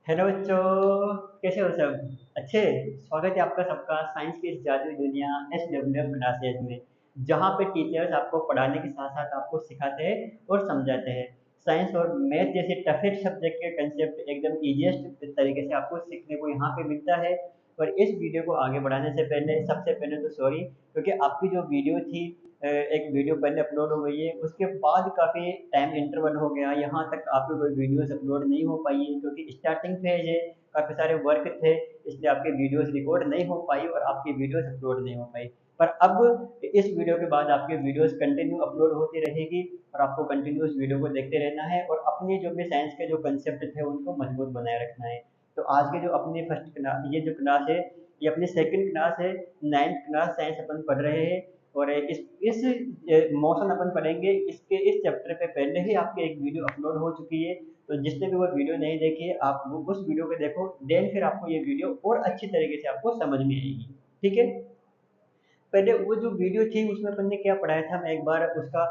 Hello बच्चों, कैसे हो सब? अच्छे। स्वागत है आपका सबका साइंस की इस जादुई दुनिया SWF क्लासेज में, जहाँ पे टीचर्स आपको पढ़ाने के साथ साथ आपको सिखाते हैं और समझाते हैं। साइंस और मैथ जैसे टफेस्ट सब्जेक्ट के कंसेप्ट एकदम इजीएस्ट तरीके से आपको सीखने को यहाँ पे मिलता है। और इस वीडियो को आगे बढ़ाने से पहले सबसे पहले तो सॉरी, क्योंकि आपकी जो वीडियो थी एक वीडियो पहले अपलोड हो गई है, उसके बाद काफ़ी टाइम इंटरवल हो गया, यहाँ तक आपकी कोई वीडियोस अपलोड नहीं हो पाई है क्योंकि स्टार्टिंग फेज है। काफ़ी सारे वर्क थे, इसलिए आपकी वीडियोस रिकॉर्ड नहीं हो पाई और आपकी वीडियोस अपलोड नहीं हो पाई। पर अब इस वीडियो के बाद आपकी वीडियोस कंटिन्यू अपलोड होती रहेगी और आपको कंटिन्यूस वीडियो को देखते रहना है और अपनी जो भी साइंस के जो कंसेप्ट थे उनको मजबूत बनाए रखना है। तो आज के जो अपनी फर्स्ट क्लास, ये जो क्लास है, ये अपनी सेकंड क्लास है। 9th क्लास साइंस अपन पढ़ रहे हैं और इस मोशन अपन पढ़ेंगे। इसके इस चैप्टर पे पहले ही आपकी एक वीडियो अपलोड हो चुकी है, तो जिसने भी वो वीडियो नहीं देखी है आप वो उस वीडियो को देखो, देन फिर आपको ये वीडियो और अच्छी तरीके से आपको समझ में आएगी। ठीक है। पहले वो जो वीडियो थी उसमें अपन ने क्या पढ़ाया था, मैं एक बार उसका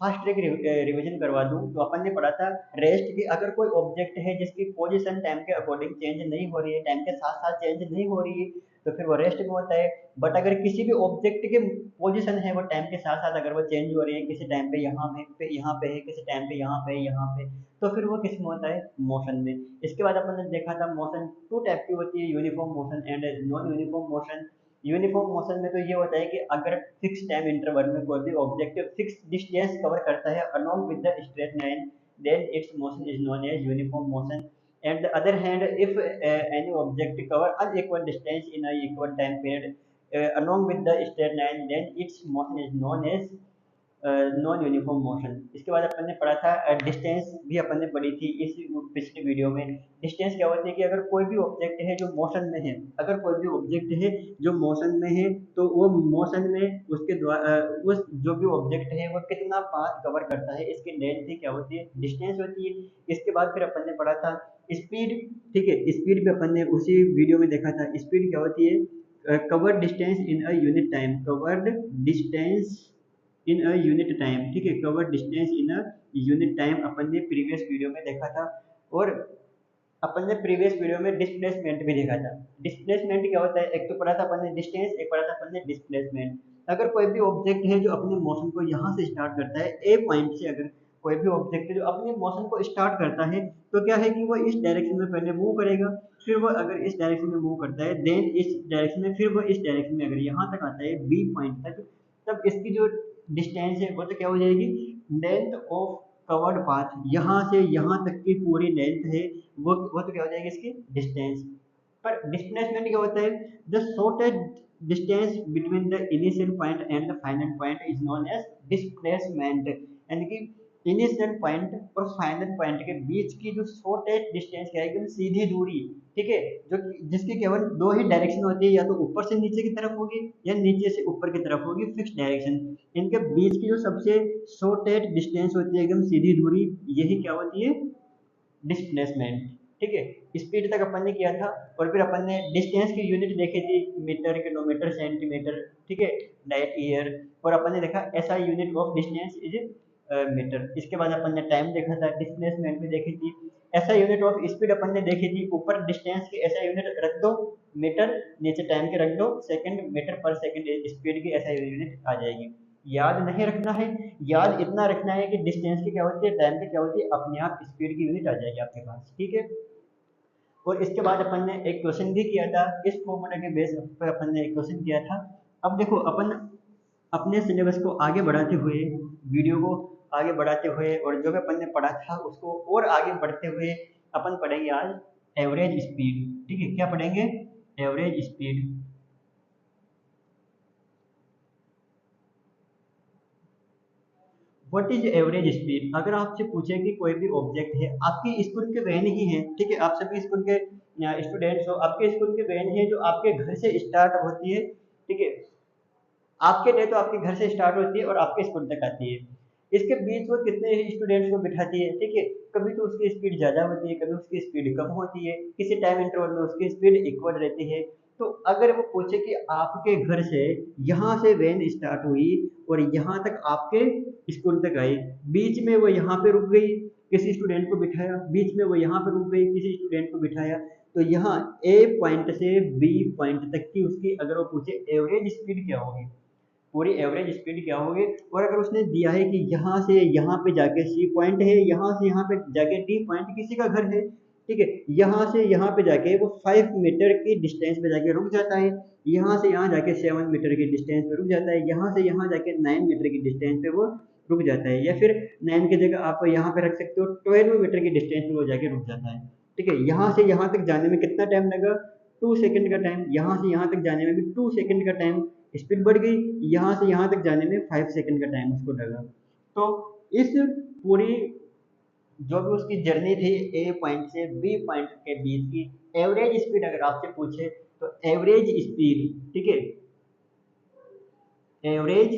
फास्ट ट्रैक रिवीजन करवा दूं। तो अपन ने पढ़ा था रेस्ट की, अगर कोई ऑब्जेक्ट है जिसकी पोजीशन टाइम के अकॉर्डिंग चेंज नहीं हो रही है, टाइम के साथ साथ चेंज नहीं हो रही है, तो फिर वो रेस्ट में होता है। बट अगर किसी भी ऑब्जेक्ट की पोजीशन है वो टाइम के साथ साथ अगर वो चेंज हो रही है, किसी टाइम पे यहाँ पे है, किसी टाइम पे यहाँ पे यहाँ पे, तो फिर वो किस में होता है, मोशन में। इसके बाद अपन ने देखा था मोशन टू टाइप की होती है, uniform motion and non uniform motion. Uniform motion में तो ये होता है कि अगर फिक्स टाइम इंटरवल में कोई भी ऑब्जेक्ट फिक्स डिस्टेंस कवर करता है along with the straight line, then its motion is known as uniform motion. At the other hand, if any object cover unequal distance in a equal time period along with the straight line, then its motion is known as non uniform motion. इसके बाद अपन ने पढ़ा था distance, भी अपन ने पढ़ी थी इस पिछले वीडियो में। डिस्टेंस क्या होती है कि अगर कोई भी ऑब्जेक्ट है जो मोशन में है, अगर कोई भी ऑब्जेक्ट है जो मोशन में है, तो वो मोशन में उसके द्वारा उस जो भी ऑब्जेक्ट है वो कितना पाथ कवर करता है, इसकी लेंथ क्या होती है, डिस्टेंस होती है। इसके बाद फिर अपन ने पढ़ा था स्पीड। ठीक है, स्पीड भी अपन ने उसी वीडियो में देखा था। स्पीड क्या होती है, covered distance in a unit time, covered distance in a unit time. ठीक है, cover distance in a unit time अपन ने प्रीवियस वीडियो में देखा था। और अपन ने प्रीवियस वीडियो में डिस्प्लेसमेंट भी देखा था। डिस्प्लेसमेंट क्या होता है, एक तो पढ़ा था अपन ने डिस्टेंस, एक पढ़ा था अपन ने डिस्प्लेसमेंट। अगर कोई भी ऑब्जेक्ट है जो अपने मोशन को यहाँ से स्टार्ट करता है ए पॉइंट से, अगर कोई भी ऑब्जेक्ट है जो अपने मोशन को स्टार्ट करता है, तो क्या है कि वो इस डायरेक्शन में पहले मूव करेगा। फिर वो अगर इस डायरेक्शन में मूव करता है, देन इस डायरेक्शन में, फिर वो इस डायरेक्शन में अगर यहाँ तक आता है बी पॉइंट तक, तब इसकी जो डिस्टेंस है वो तो क्या हो जाएगी, लेंथ ऑफ कवर्ड पाथ। यहाँ से यहाँ तक की पूरी लेंथ है, वो तो क्या हो जाएगी इसकी डिस्टेंस। पर डिस्प्लेसमेंट क्या होता है, the shortest distance between the initial point and the final point is known as displacement. यानी कि इनिशियल पॉइंट और फाइनल पॉइंट के बीच की जो शॉर्टेस्ट डिस्टेंस क्या है, एकदम सीधी दूरी। ठीक है, जो जिसकी केवल दो ही डायरेक्शन होती है, या तो ऊपर से नीचे की तरफ होगी या नीचे से ऊपर की तरफ होगी, फिक्स डायरेक्शन। इनके बीच की जो सबसे शॉर्टेस्ट डिस्टेंस होती है, एकदम सीधी दूरी, यही क्या होती है, डिस्प्लेसमेंट। ठीक है, स्पीड तक अपन ने किया था। और फिर अपन ने डिस्टेंस की यूनिट देखी थी, मीटर, किलोमीटर, सेंटीमीटर। ठीक है, लाइट ईयर। और अपन ने देखा ऐसा unit of distance is metre. इसके बाद अपन ने टाइम देखा था, डिस्प्लेसमेंट भी देखी थी। ऐसा यूनिट ऑफ स्पीड अपन ने देखी थी, ऊपर डिस्टेंस की ऐसा यूनिट रख दो मीटर, नीचे टाइम के रख दो second, metre per second speed की ऐसा यूनिट आ जाएगी। याद नहीं रखना है, याद इतना रखना है कि डिस्टेंस की क्या होती है, टाइम की क्या होती है, अपने आप स्पीड की यूनिट आ जाएगी आपके पास। ठीक है। और इसके बाद अपन ने एक क्वेश्चन भी किया था, इस फॉर्मूला के बेस पर अपन ने एक क्वेश्चन किया था। अब देखो अपन अपने सिलेबस को आगे बढ़ाते हुए, वीडियो को आगे बढ़ाते हुए, और जो भी अपन ने पढ़ा था उसको और आगे बढ़ते हुए अपन पढ़ेंगे आज एवरेज स्पीड। ठीक है, क्या पढ़ेंगे, average speed. What is average speed. अगर आपसे पूछे कि कोई भी ऑब्जेक्ट है, आपकी स्कूल के वैन ही है, ठीक है, आप सभी स्कूल के स्टूडेंट्स हो, आपके स्कूल की वैन है जो आपके घर से स्टार्ट होती है। ठीक है, आपके लिए तो आपके घर से स्टार्ट होती है और आपके स्कूल तक आती है। इसके बीच वो कितने स्टूडेंट्स को बिठाती है। ठीक है, कभी तो उसकी स्पीड ज़्यादा होती है, कभी उसकी स्पीड कम होती है, किसी टाइम इंटरवल में उसकी स्पीड इक्वल रहती है। तो अगर वो पूछे कि आपके घर से यहाँ से वैन स्टार्ट हुई और यहाँ तक आपके स्कूल तक आई, बीच में वो यहाँ पे रुक गई, किसी स्टूडेंट को बिठाया, बीच में वो यहाँ पर रुक गई, किसी स्टूडेंट को बिठाया, तो यहाँ ए पॉइंट से बी पॉइंट तक की उसकी अगर वो पूछे एवरेज स्पीड क्या होगी, पूरी एवरेज स्पीड क्या होगी, और अगर उसने दिया है कि यहाँ से यहाँ पे जाके सी पॉइंट है, यहाँ से यहाँ पे जाके डी पॉइंट किसी का घर है, ठीक है, यहाँ से यहाँ पे जाके वो 5 मीटर की डिस्टेंस पे जाके रुक जाता है, यहाँ से यहाँ जाके 7 मीटर की डिस्टेंस पे रुक जाता है, यहाँ से यहाँ जाके 9 मीटर की डिस्टेंस पे वो रुक जाता है, या फिर 9 की जगह आप यहाँ पे रख सकते हो 12 मीटर की डिस्टेंस पे वो जाके रुक जाता है, ठीक है। यहाँ से यहाँ तक जाने में कितना टाइम लगा, 2 सेकंड का टाइम, यहाँ से यहाँ तक जाने में भी 2 सेकंड का टाइम, स्पीड बढ़ गई, यहाँ से यहाँ तक जाने में 5 सेकंड का टाइम उसको लगा। तो इस पूरी जो भी उसकी जर्नी थी ए पॉइंट से बी पॉइंट के बीच की एवरेज स्पीड अगर आपसे पूछे तो एवरेज स्पीड, ठीक है, एवरेज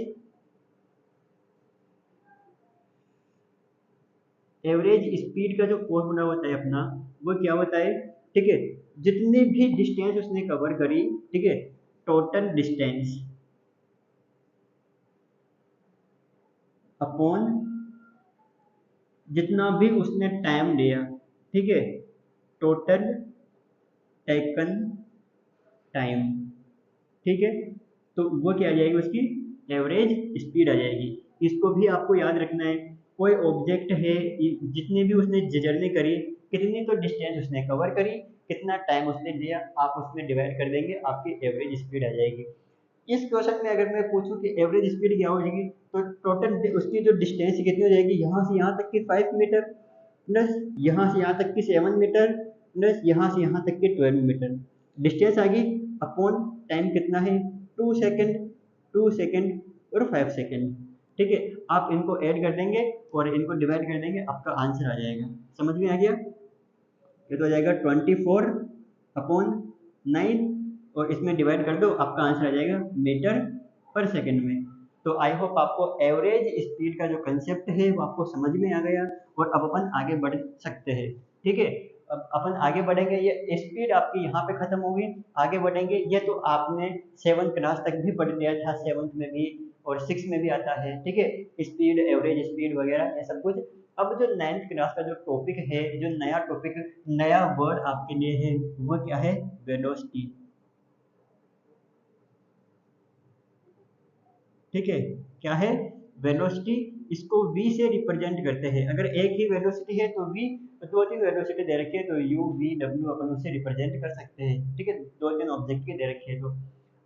एवरेज स्पीड का जो फॉर्मूला होता है अपना, वो क्या होता है, ठीक है, जितनी भी डिस्टेंस उसने कवर करी, ठीक है, टोटल डिस्टेंस अपॉन जितना भी उसने टाइम लिया, ठीक है, टोटल टेकन टाइम, ठीक है, तो वो क्या आ जाएगी, उसकी एवरेज स्पीड आ जाएगी। इसको भी आपको याद रखना है, कोई ऑब्जेक्ट है, जितनी भी उसने जर्नी करी, कितनी तो डिस्टेंस उसने कवर करी, कितना टाइम उसने लिया, आप उसमें डिवाइड कर देंगे, आपकी एवरेज स्पीड आ जाएगी। इस क्वेश्चन में अगर मैं पूछूं कि एवरेज स्पीड क्या हो जाएगी, तो टोटल उसकी जो डिस्टेंस कितनी हो जाएगी, यहाँ से यहाँ तक की 5 मीटर प्लस यहाँ से यहाँ तक की 7 मीटर प्लस यहाँ से यहाँ तक की 12 मीटर डिस्टेंस आ गई, अपॉन टाइम कितना है, 2 सेकंड, 2 सेकंड और 5 सेकंड, ठीक है। आप इनको ऐड कर देंगे और इनको डिवाइड कर देंगे, आपका आंसर आ जाएगा। समझ में आ गया, ये तो हो जाएगा 24/9 और इसमें डिवाइड कर दो, आपका आंसर आ जाएगा मीटर पर सेकंड में। तो आई होप आपको एवरेज स्पीड का जो कंसेप्ट है वो आपको समझ में आ गया, और अब अपन आगे बढ़ सकते हैं, ठीक है। अब अपन आगे बढ़ेंगे, ये स्पीड आपकी यहाँ पे खत्म होगी, आगे बढ़ेंगे। ये तो आपने 7th क्लास तक भी पढ़ लिया था, 7th में भी और 6 में भी आता है, ठीक है, स्पीड, एवरेज स्पीड वगैरह ये सब कुछ। अब जो 9th क्लास का जो टॉपिक है, जो नया टॉपिक, नया वर्ड आपके लिए है, वो क्या है, वेलोसिटी, ठीक है, क्या है, वेलोसिटी। इसको v से रिप्रेजेंट करते हैं, अगर एक ही वेलोसिटी है तो v, दो तीन वेलोसिटी दे रखी है तो u v w अपन उसे रिप्रेजेंट कर सकते हैं, ठीक है, दो तीन ऑब्जेक्ट की दे रखी है तो।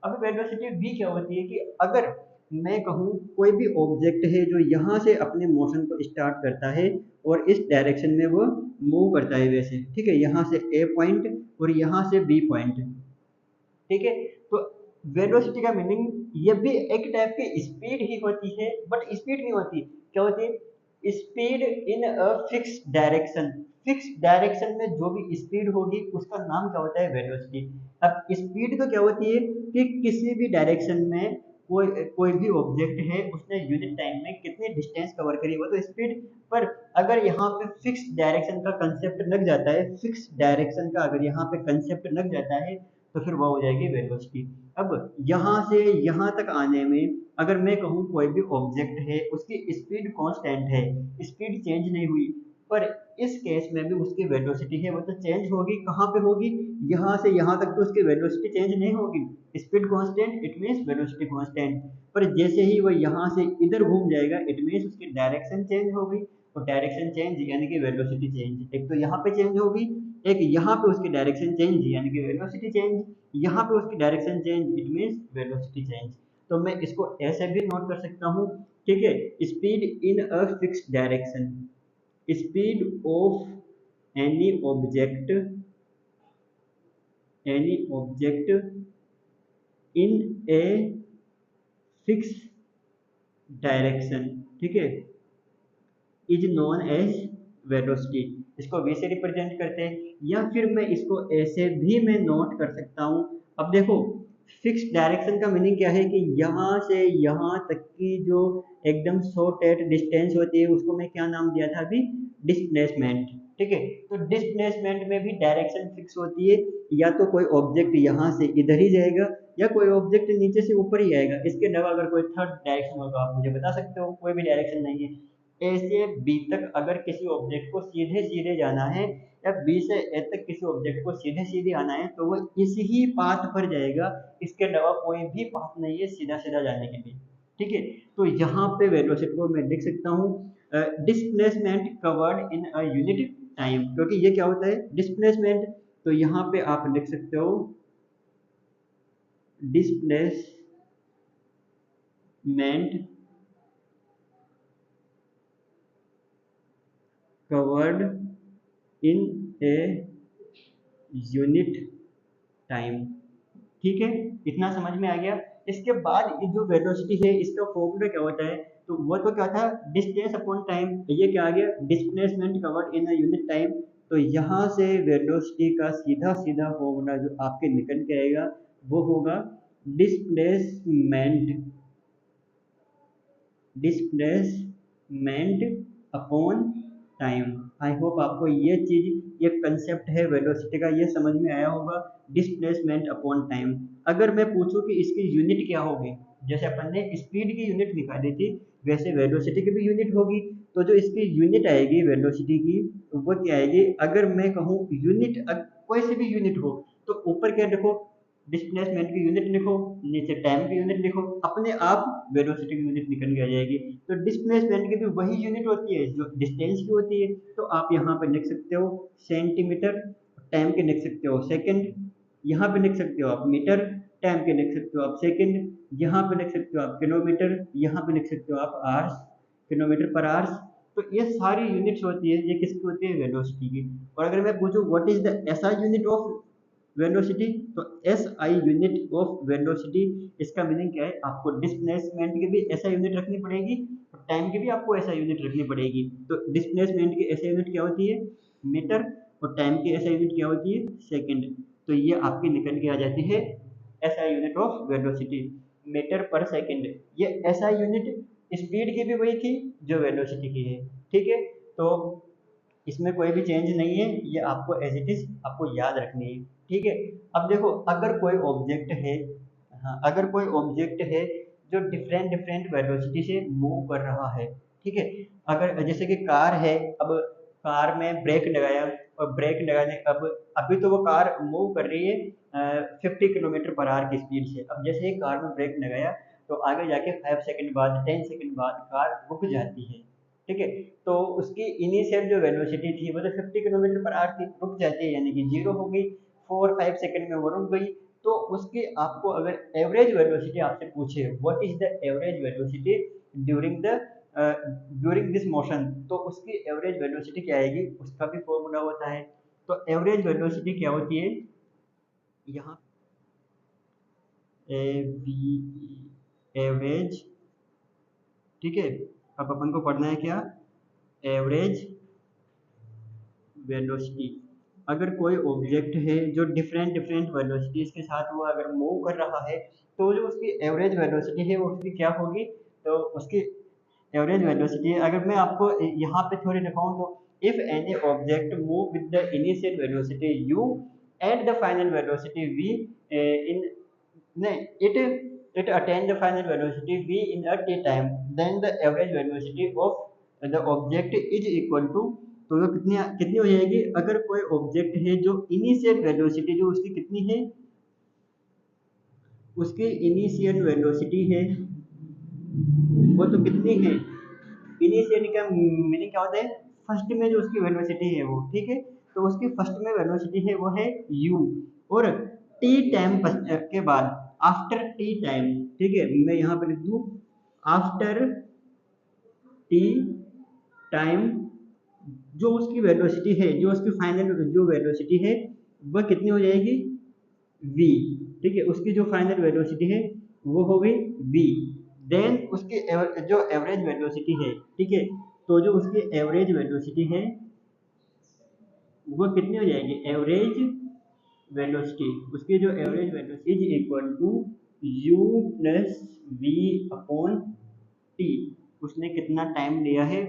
अब वेलोसिटी v क्या होती है कि अगर मैं कहूँ कोई भी ऑब्जेक्ट है जो यहाँ से अपने मोशन को स्टार्ट करता है और इस डायरेक्शन में वो मूव करता है वैसे, ठीक है, यहाँ से a पॉइंट और यहाँ से b पॉइंट, ठीक है, तो वेलोसिटी का मीनिंग ये भी एक टाइप की स्पीड ही होती है, बट स्पीड नहीं होती, क्या होती है, speed in a fix direction, fix direction में जो भी स्पीड होगी उसका नाम क्या होता है, वेलोसिटी। अब स्पीड तो क्या होती है कि किसी भी डायरेक्शन में कोई कोई भी ऑब्जेक्ट है उसने यूनिट टाइम में कितनी डिस्टेंस कवर करी, वो तो स्पीड। पर अगर यहाँ पे फिक्स डायरेक्शन का कंसेप्ट लग जाता है, फिक्स डायरेक्शन का अगर यहाँ पे कंसेप्ट लग जाता है तो फिर वो हो जाएगी वेलोसिटी। अब यहाँ से यहाँ तक आने में अगर मैं कहूँ कोई भी ऑब्जेक्ट है उसकी स्पीड कांस्टेंट है, स्पीड चेंज नहीं हुई, पर इस केस में भी उसकी वेलोसिटी है वो तो चेंज होगी, कहाँ पे होगी, यहाँ से यहाँ तक तो उसकी वेलोसिटी चेंज नहीं होगी, speed constant it means velocity constant. पर जैसे ही वो यहाँ से इधर घूम जाएगा इट मीन्स उसकी डायरेक्शन चेंज हो गई, और डायरेक्शन चेंज यानी कि वेलोसिटी चेंज, एक तो यहाँ पे चेंज होगी, एक यहाँ पे उसकी डायरेक्शन चेंज यानी कि वेलोसिटी चेंज, यहाँ पे उसकी direction change it means velocity change. तो मैं इसको ऐसे भी नोट कर सकता हूँ, ठीक है, speed in a fix direction, speed of any object in a fix direction, ठीक है, इज नोन एज वेलोसिटी। इसको v से रिप्रेजेंट करते हैं, या फिर मैं इसको ऐसे भी मैं नोट कर सकता हूँ। अब देखो फिक्स डायरेक्शन का मीनिंग क्या है कि यहाँ से यहाँ तक की जो एकदम शॉर्ट एट डिस्टेंस होती है उसको मैं क्या नाम दिया था अभी, डिस्प्लेसमेंट, ठीक है। तो डिस्प्लेसमेंट में भी डायरेक्शन फिक्स होती है, या तो कोई ऑब्जेक्ट यहाँ से इधर ही जाएगा या कोई ऑब्जेक्ट नीचे से ऊपर ही आएगा, इसके अलावा अगर कोई थर्ड डायरेक्शन होगा आप मुझे बता सकते हो, कोई भी डायरेक्शन नहीं है। ए से बी तक अगर किसी ऑब्जेक्ट को सीधे सीधे जाना है, या बी से ए तक किसी ऑब्जेक्ट को सीधे सीधे आना है, तो वो इस ही पाथ पर जाएगा, इसके अलावा कोई भी पाथ नहीं है सीधा सीधा जाने के लिए। ठीक है, तो यहाँ पे वेलोसिटी को मैं लिख सकता हूँ displacement covered in a unit time, क्योंकि ये क्या होता है डिस्प्लेसमेंट। तो यहाँ पे आप लिख सकते हो displacement covered in a unit time. ठीक है, इतना समझ में आ गया। इसके बाद ये जो वेलोसिटी है इसका फॉर्मूला क्या होता है, तो वो तो क्या था डिस्टेंस अपॉन टाइम, ये क्या आ गया displacement covered in a unit time. तो यहाँ से वेलोसिटी का सीधा सीधा फॉर्मूला जो आपके निकल के आएगा वो होगा displacement displacement upon time. I hope आपको ये चीज ये कंसेप्ट है वेलोसिटी का ये समझ में आया होगा, डिस्प्लेसमेंट अपॉन टाइम। अगर मैं पूछूं कि इसकी यूनिट क्या होगी, जैसे अपन ने स्पीड की यूनिट निकाली थी, वैसे वेलोसिटी की भी यूनिट होगी। तो जो इसकी यूनिट आएगी वेलोसिटी की वो क्या आएगी, अगर मैं कहूँ यूनिट कोई सी भी यूनिट हो, तो ऊपर क्या लिखो डिस्प्लेसमेंट की यूनिट लिखो, नीचे टाइम की यूनिट लिखो, अपने आप वेलोसिटी की यूनिट निकल के आ जाएगी। तो डिस्प्लेसमेंट की भी वही यूनिट होती है जो डिस्टेंस की होती है। तो आप यहाँ पे लिख सकते हो सेंटीमीटर, टाइम के लिख सकते हो सेकंड, यहाँ पे लिख सकते हो आप मीटर, टाइम के लिख सकते हो आप सेकंड, यहाँ पे लिख सकते हो आप किलोमीटर, यहाँ पे लिख सकते हो आप आवर्स, किलोमीटर पर आवर्स। तो ये सारी यूनिट्स होती है, ये किसकी होती है वेलोसिटी की। और अगर मैं पूछूं what is the SI unit of velocity, तो S I unit of velocity, इसका मीनिंग क्या है, आपको डिस्प्लेसमेंट की भी ऐसा यूनिट रखनी पड़ेगी और टाइम की भी आपको ऐसा यूनिट रखनी पड़ेगी। तो डिस्प्लेसमेंट की ऐसा यूनिट क्या होती है मीटर, और टाइम की ऐसा यूनिट क्या होती है सेकंड। तो ये आपकी निकल के आ जाती है ऐसा unit of velocity, metre per second. ये ऐसा यूनिट स्पीड की भी वही थी जो वेलोसिटी की है। ठीक है, तो इसमें कोई भी चेंज नहीं है, ये आपको एज इट इज आपको याद रखनी है। ठीक है, अब देखो अगर कोई ऑब्जेक्ट है, हाँ अगर कोई ऑब्जेक्ट है जो डिफरेंट डिफरेंट वेलोसिटी से मूव कर रहा है, ठीक है, अगर जैसे कि कार है, अब कार में ब्रेक लगाया, और ब्रेक लगाने अब अभी तो वो कार मूव कर रही है 50 किलोमीटर पर आवर की स्पीड से। अब जैसे ही कार में ब्रेक लगाया तो आगे जाके 5 सेकंड बाद 10 सेकंड बाद कार रुक जाती है। ठीक है, तो उसकी इनिशियल जो वेलोसिटी थी वो तो 50 किलोमीटर पर आवर थी, रुक जाती है यानी कि जीरो हो गई, 4-5 सेकंड में वो रुक गई। तो उसकी आपको अगर एवरेज वेलोसिटी आपसे पूछे what is the average velocity during the during this motion, तो उसकी एवरेज वेलोसिटी क्या आएगी, उसका भी फॉर्मूला होता है। तो एवरेज वेलोसिटी क्या होती है यहाँ ए बी एवरेज। ठीक है, अब अपन को पढ़ना है क्या एवरेज वेलोसिटी। अगर कोई ऑब्जेक्ट है जो डिफरेंट डिफरेंट वेलोसिटीज के साथ वो अगर मूव कर रहा है, तो जो उसकी एवरेज वेलोसिटी है वो उसकी क्या होगी, तो उसकी एवरेज वेलोसिटी है। अगर मैं आपको यहाँ पे थोड़ी दिखाऊं तो if any object move with the initial velocity u at the final velocity v इन नहीं it attain the final velocity v in a t time, then the average velocity of the object is equal to, तो वो कितनी कितनी हो जाएगी, अगर कोई object है जो इनिशियल वेलोसिटी जो उसकी कितनी है, उसकी इनिशियल वेलोसिटी है वो तो कितनी है, इनिशियल का मीनिंग क्या होता है फर्स्ट में जो उसकी वेलोसिटी है वो, ठीक है, तो उसकी फर्स्ट में वेलोसिटी है वो है u, और टी टाइम के बाद आफ्टर टी टाइम, ठीक है, मैं यहाँ पे लिख दूँ आफ्टर टी टाइम, जो उसकी वेलोसिटी है जो उसकी फाइनल जो वेलोसिटी है वह कितनी हो जाएगी v। ठीक है, उसकी जो फाइनल वेलोसिटी है वो हो गई v, देन उसकी जो एवरेज वेलोसिटी है, ठीक है, तो जो उसकी एवरेज वेलोसिटी है वो कितनी हो जाएगी एवरेज वेलोसिटी, उसकी जो average velocity is equal to u plus V upon T, उसने कितना टाइम लिया है।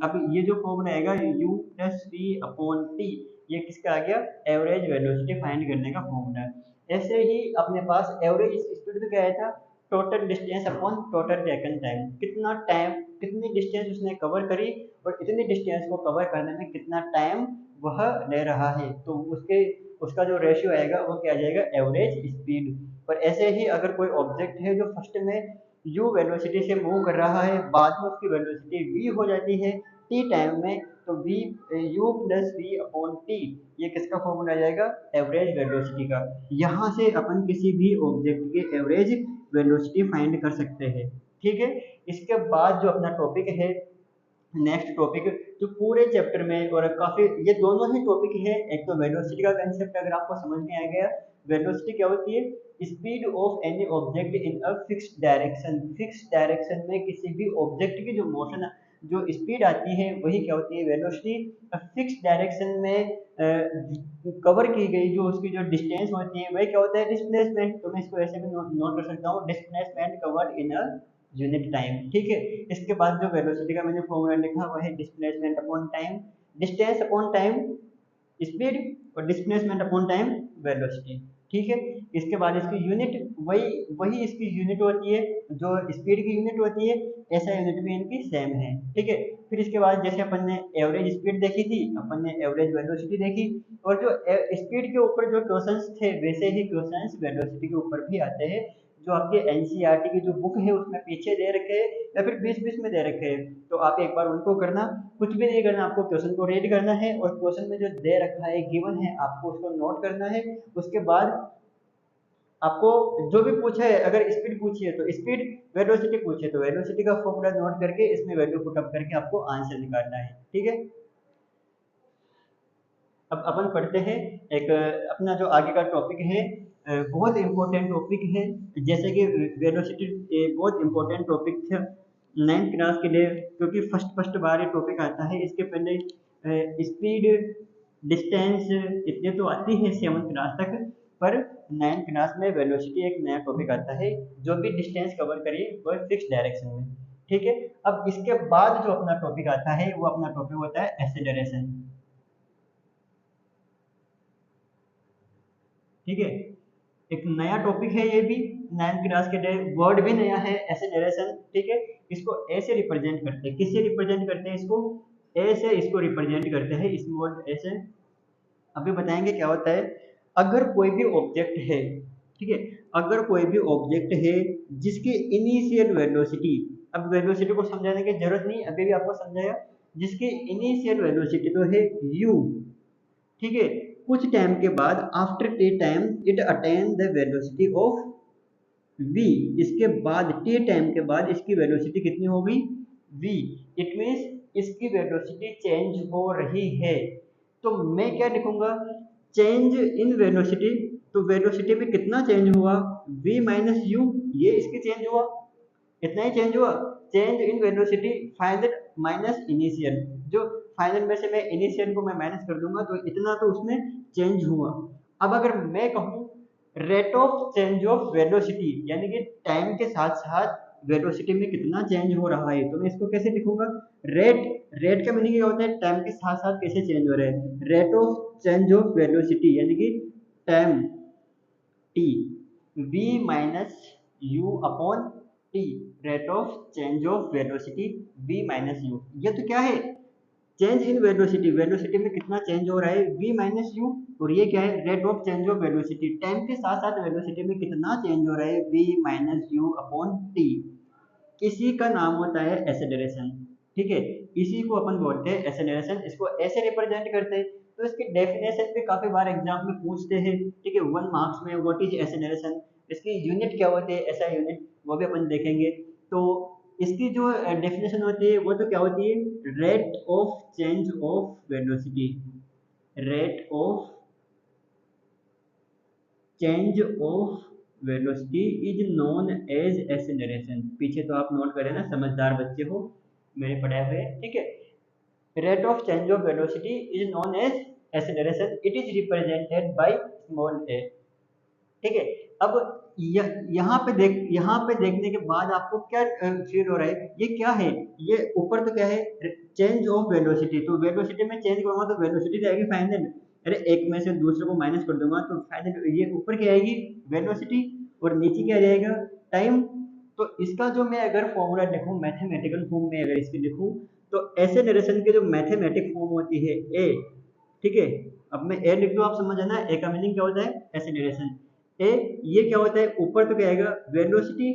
अब ये जो फॉर्मूला आएगा u plus V upon T, ये किसका आ गया एवरेज वेलोसिटी फाइंड करने का फॉर्मूला है। ऐसे ही अपने पास एवरेज स्पीड तो क्या आया था total distance upon total taken time, कितना टाइम कितनी डिस्टेंस उसने कवर करी और इतनी डिस्टेंस को कवर करने में कितना टाइम वह ले रहा है, तो उसके उसका जो रेशियो आएगा वो क्या आ जाएगा, एवरेज स्पीड। और ऐसे ही अगर कोई ऑब्जेक्ट है जो फर्स्ट में यू वेलोसिटी से मूव कर रहा है, बाद में उसकी वेलोसिटी वी हो जाती है टी टाइम में, तो V U plus V upon T, ये किसका फॉर्मूला आ जाएगा, एवरेज वेलोसिटी का। यहाँ से अपन किसी भी ऑब्जेक्ट के एवरेज वेलोसिटी फाइंड कर सकते हैं। ठीक है, इसके बाद जो अपना टॉपिक है, नेक्स्ट टॉपिक, जो पूरे चैप्टर में और काफी ये दोनों ही टॉपिक है, एक तो वेलोसिटी का कंसेप्ट अगर आपको समझ में आ गया, वेलोसिटी क्या होती है, speed of any object in a fixed direction, fixed direction में किसी भी ऑब्जेक्ट की जो मोशन, जो स्पीड आती है वही क्या होती है, वेलोसिटी। फिक्स्ड डायरेक्शन में कवर की गई जो उसकी जो डिस्टेंस होती है वही क्या होता है, डिस्प्लेसमेंट। तो मैं इसको ऐसे भी नोट कर सकता हूँ, displacement covered in a unit time. ठीक है, इसके बाद जो वेलोसिटी का मैंने फॉर्मूला लिखा वह है displacement upon time, distance upon time speed, और डिस्प्लेसमेंट अपॉन टाइम वेलोसिटी। ठीक है, इसके बाद इसकी यूनिट वही वही इसकी यूनिट होती है जो स्पीड की यूनिट होती है, ऐसा यूनिट भी इनकी सेम है। ठीक है, फिर इसके बाद जैसे अपन ने एवरेज स्पीड देखी थी, अपन ने एवरेज वेलोसिटी देखी, और जो स्पीड के ऊपर जो क्वेश्चंस थे वैसे ही क्वेश्चंस वेलोसिटी के ऊपर भी आते हैं, जो आपके एनसीईआरटी की जो बुक है उसमें पीछे दे रखे हैं या फिर बीच बीच में दे रखे हैं, तो आप एक बार उनको करना, कुछ भी नहीं करना, आपको क्वेश्चन को रीड करना है और क्वेश्चन में जो दे रखा है गिवन है आपको उसको नोट करना है। उसके बाद आपको जो भी पूछा है, अगर स्पीड पूछी है तो स्पीड, वेलोसिटी पूछी है तो वेलोसिटी का फॉर्मूला नोट करके इसमें वैल्यू पुटअप करके आपको आंसर निकालना है। ठीक है, अब अपन पढ़ते हैं एक अपना जो आगे का टॉपिक है, बहुत इंपॉर्टेंट टॉपिक है, जैसे कि वेलोसिटी बहुत इंपॉर्टेंट टॉपिक था 9th क्लास के लिए, क्योंकि फर्स्ट फर्स्ट बार ये टॉपिक आता है। इसके पहले स्पीड, डिस्टेंस इतने तो आती है 7th क्लास तक, पर 9th क्लास में वेलोसिटी एक नया टॉपिक आता है जो भी डिस्टेंस कवर करिए वो फिक्स डायरेक्शन में। ठीक है, अब इसके बाद जो अपना टॉपिक आता है वो अपना टॉपिक होता है एक्सेलरेशन। ठीक है, एक नया टॉपिक है ये भी 9th क्लास के लिए, वर्ड भी नया है एक्सेलरेशन। ठीक है, इसको ए से रिप्रेजेंट करते हैं, किससे रिप्रेजेंट करते हैं इसको, ए से इसको रिप्रेजेंट करते हैं, स्मॉल ए से। अभी बताएंगे क्या होता है। अगर कोई भी ऑब्जेक्ट है, ठीक है, अगर कोई भी ऑब्जेक्ट है जिसकी इनिशियल वेलोसिटी, अब वेलोसिटी को समझाने की जरूरत नहीं, अभी भी आपको समझाया, जिसकी इनिशियल वेलोसिटी तो है u, ठीक है, कुछ टाइम के बाद after T time it attain the velocity of v, इसके बाद टी टाइम के बाद इसकी वेलोसिटी कितनी हो गई, v, इट मीन्स इसकी वेलोसिटी चेंज हो रही है। तो मैं क्या लिखूंगा, चेंज इन वेलोसिटी, तो वेलोसिटी में कितना चेंज हुआ, v माइनस यू, ये इसकी चेंज हुआ, इतना ही चेंज हुआ। Change in velocity final minus initial, जो फाइनल में से मैं इनिशियल को मैं माइनस कर दूंगा तो इतना तो उसमें चेंज हुआ। अब अगर मैं कहूँ rate of change of velocity, यानी कि टाइम के साथ साथ वेलोसिटी में कितना चेंज हो रहा है, तो मैं इसको कैसे लिखूंगा, रेट, रेट का मीनिंग क्या होता है, टाइम के साथ साथ कैसे चेंज हो रहा है, rate of change of velocity यानी कि time T, v minus you upon T, rate of change of velocity v minus you, ये तो क्या है, चेंज इन वेलोसिटी, वेलोसिटी में कितना चेंज हो रहा है v माइनस यू, और ये क्या है, rate of change of velocity, time के साथ साथ वेलोसिटी में कितना चेंज हो रहा है v minus you upon T, इसी का नाम होता है एक्सेलरेशन। ठीक है, इसी को अपन बोलते हैं एक्सेलरेशन, इसको ऐसे रिप्रेजेंट करते हैं। तो इसकी डेफिनेशन भी काफी बार एग्जाम में पूछते हैं। ठीक है, 1 मार्क्स में, व्हाट इज एक्सेलरेशन, इसकी यूनिट क्या होती है, ऐसा यूनिट वो भी अपन देखेंगे। तो इसकी जो डेफिनेशन होती है वो तो क्या होती है, rate of change of velocity, rate of change of velocity is known as acceleration. पीछे तो आप नोट करें ना, समझदार बच्चे हो, मेरे पढ़ाए हुए। ठीक है, rate of change of velocity is known as acceleration, it is represented by small a. ठीक है, अब यहाँ पे देखने के बाद आपको क्या फील हो रहा है, ये क्या है, ये ऊपर तो क्या है, चेंज ऑफ वेलोसिटी, तो वेलोसिटी में चेंज करूंगा तो वेलोसिटी जाएगी फाइनल, अरे एक में से दूसरे को माइनस कर दूंगा तो फाइनल ये ऊपर क्या आएगी, वेलोसिटी, और नीचे क्या आ जाएगा, टाइम। तो इसका जो मैं अगर फॉर्मूला लिखूँ मैथमेटिकल फॉर्म में अगर इसकी लिखूँ, तो एसेलरेशन के जो मैथमेटिक फॉर्म होती है ए, ठीक है। अब मैं ए लिख दूँ, आप समझ आना, ए का मीनिंग क्या होता है, एसेलरेशन। ए ये क्या होता है, ऊपर तो क्या आएगा वेलोसिटी,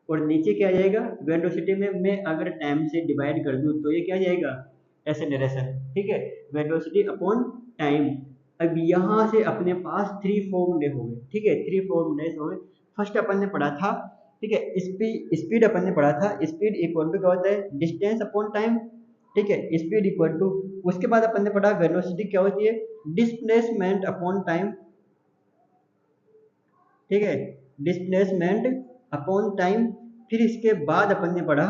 और नीचे क्या आ जाएगा वेलोसिटी में मैं अगर टाइम से डिवाइड कर दूं तो ये क्या आ जाएगा एसेलरेशन, ठीक है। Velocity upon time. अब यहाँ से अपने पास थ्री फॉर्मूले हो गए, ठीक है, थ्री फॉर्मूले हो गए। फर्स्ट अपन ने पढ़ा था, ठीक है, स्पीड अपन ने पढ़ा था, स्पीड इक्वल टू क्या होता है डिस्टेंस अपॉन टाइम, ठीक है, स्पीड इक्वल टू। उसके बाद अपन ने पढ़ा वेलोसिटी क्या होती है डिस्प्लेसमेंट अपॉन टाइम, ठीक है, डिस्प्लेसमेंट अपॉन टाइम। फिर इसके बाद अपन ने पढ़ा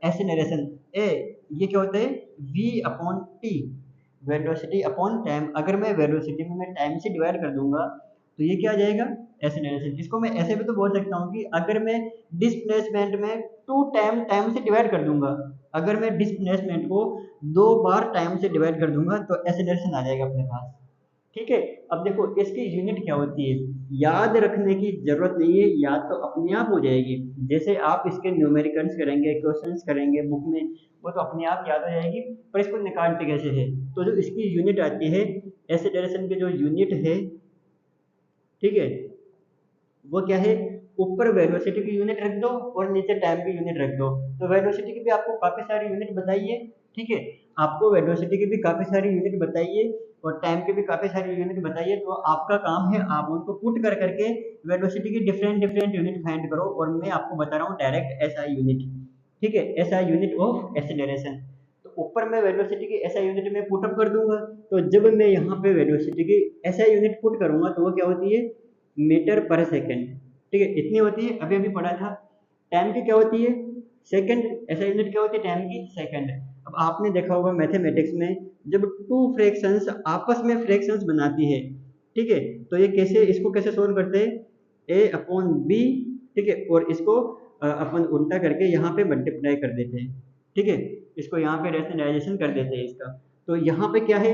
एक्सेलरेशन ए, ये क्या होता है v upon T, velocity upon time. अगर मैं वेलोसिटी में मैं टाइम से डिवाइड कर दूंगा तो ये क्या आ जाएगा एक्सेलरेशन। इसको मैं ऐसे भी तो बोल सकता हूँ कि अगर मैं डिस्प्लेसमेंट में टू टाइम टाइम से डिवाइड कर दूंगा, अगर मैं डिस्प्लेसमेंट को दो बार टाइम से डिवाइड कर दूंगा तो एक्सेलरेशन आ जाएगा अपने पास, ठीक है। अब देखो इसकी यूनिट क्या होती है, याद रखने की जरूरत नहीं है, याद तो अपने आप हो जाएगी। जैसे आप इसके न्यूमेरिकल्स करेंगे, क्वेश्चंस करेंगे बुक में, वो तो अपने आप याद हो जाएगी। पर इसको निकालते कैसे है, तो जो इसकी यूनिट आती है एक्सेलरेशन की जो यूनिट है, ठीक है, वो क्या है, ऊपर वेलोसिटी की यूनिट रख दो और नीचे टाइम की यूनिट रख दो। तो वेलोसिटी की भी आपको काफी सारी यूनिट बताइए, ठीक है, आपको वेलोसिटी की भी काफी सारी यूनिट बताइए और टाइम की भी काफी सारी यूनिट बताइए। तो आपका काम है आप उनको पुट कर करके वेलोसिटी की डिफरेंट डिफरेंट यूनिट फाइंड करो, और मैं आपको बता रहा हूँ डायरेक्ट एसआई यूनिट, ठीक है, एसआई यूनिट ऑफ एक्सेलरेशन। तो ऊपर मैं वेलोसिटी की एसआई यूनिट में पुटअप कर दूंगा, तो जब मैं यहाँ पे वेलोसिटी की एसआई यूनिट पुट करूंगा तो वो क्या होती है मीटर पर सेकंड, ठीक है, इतनी होती है, अभी अभी पढ़ा था। टाइम की क्या होती है सेकंड, ऐसा यूनिट क्या होती है टाइम की सेकंड। अब आपने देखा होगा मैथमेटिक्स में जब टू फ्रैक्शंस आपस में फ्रैक्शंस बनाती है, ठीक है, तो ये कैसे, इसको कैसे सोल्व करते हैं ए अपॉन बी, ठीक है, और इसको अपन उल्टा करके यहाँ पे मल्टीप्लाई कर देते हैं, ठीक है, इसको यहाँ पे रैशनलाइजेशन कर देते हैं इसका। तो यहाँ पे क्या है,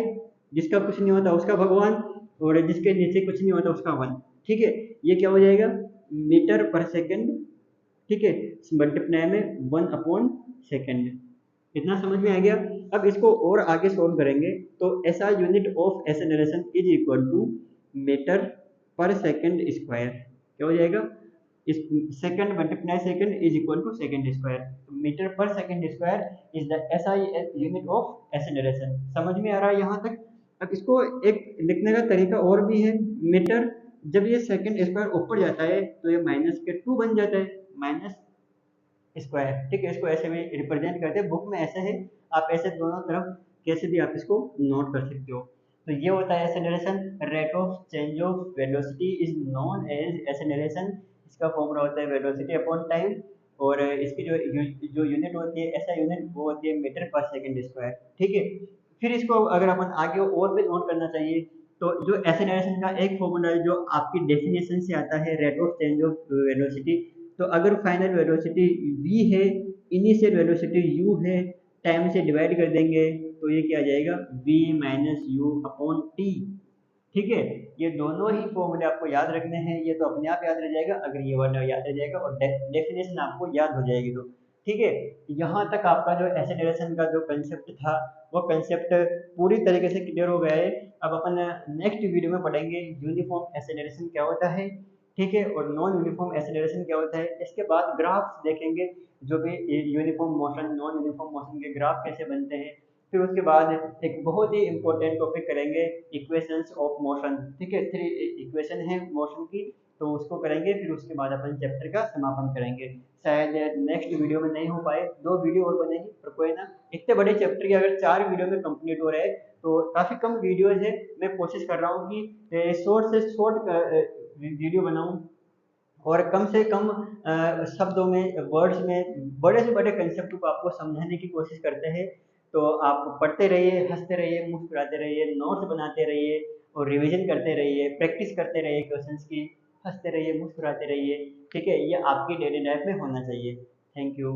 जिसका कुछ नहीं होता उसका भगवान, और जिसके नीचे कुछ नहीं होता उसका वन, ठीक है। ये क्या हो जाएगा मीटर पर सेकंड, ठीक है, मल्टीप्लाई में वन अपॉन सेकंड। इतना समझ में आ गया। अब इसको और आगे सोल्व करेंगे तो ऐसा unit of acceleration is equal to metre per second square, क्या हो जाएगा इस second multiply second is equal to second square. Metre per second square is the SI unit of acceleration. समझ में आ रहा है यहाँ तक। अब इसको एक लिखने का तरीका और भी है, मीटर जब ये सेकंड स्क्वायर ऊपर जाता है तो ये माइनस के टू बन जाता है, माइनस स्क्वायर, ठीक है, इसको ऐसे भी रिप्रेजेंट करते हैं, बुक में ऐसे है, आप ऐसे दोनों तरफ कैसे भी आप इसको नोट कर सकते हो। तो ये होता है acceleration. Rate of change of velocity is known as acceleration. इसका फॉर्मूला होता है वेलोसिटी अपॉन टाइम, और इसकी जो यूनिट होती है ऐसा यूनिट वो होती है मीटर पर सेकंड स्क्वायर, ठीक है। फिर इसको अगर अपन आगे और भी नोट करना चाहिए तो जो एक्सेलरेशन का एक फॉर्मूला है जो आपकी डेफिनेशन से आता है rate of change of velocity. तो अगर फाइनल वेलोसिटी v है, इनिशियल वेलोसिटी u है, टाइम से डिवाइड कर देंगे तो ये क्या आ जाएगा v minus you upon T, ठीक है। ये दोनों ही फॉर्मूले आपको याद रखने हैं, ये तो अपने आप याद रह जाएगा अगर ये वाला याद रह जाएगा और डेफिनेशन आपको याद हो जाएगी तो, ठीक है। यहाँ तक आपका जो एक्सेलरेशन का जो कंसेप्ट था वो कंसेप्ट पूरी तरीके से क्लियर हो गया है। अब अपन नेक्स्ट वीडियो में पढ़ेंगे यूनिफॉर्म एक्सेलरेशन क्या होता है, ठीक है, और नॉन यूनिफॉर्म एक्सेलरेशन क्या होता है। इसके बाद ग्राफ्स देखेंगे, जो भी uniform motion non uniform motion के ग्राफ कैसे बनते हैं। फिर उसके बाद एक बहुत ही इंपॉर्टेंट टॉपिक करेंगे इक्वेशंस ऑफ मोशन, ठीक है, थ्री इक्वेशन है मोशन की, तो उसको करेंगे। फिर उसके बाद अपन चैप्टर का समापन करेंगे। शायद नेक्स्ट वीडियो में नहीं हो पाए, दो वीडियो और बनेगी, पर कोई ना, इतने बड़े चैप्टर की अगर चार वीडियो में कंप्लीट हो रहे हैं तो काफ़ी कम वीडियोज है। मैं कोशिश कर रहा हूँ कि शॉर्ट से शॉर्ट वीडियो बनाऊँ और कम से कम शब्दों में वर्ड्स में बड़े से बड़े कंसेप्ट को आपको समझाने की कोशिश करते हैं। तो आप पढ़ते रहिए, हंसते रहिए, मुस्कुराते रहिए, नोट्स बनाते रहिए और रिवीजन करते रहिए, प्रैक्टिस करते रहिए क्वेश्चंस की, हंसते रहिए, मुस्कुराते रहिए, ठीक है, ये आपकी डेली लाइफ में होना चाहिए। Thank you.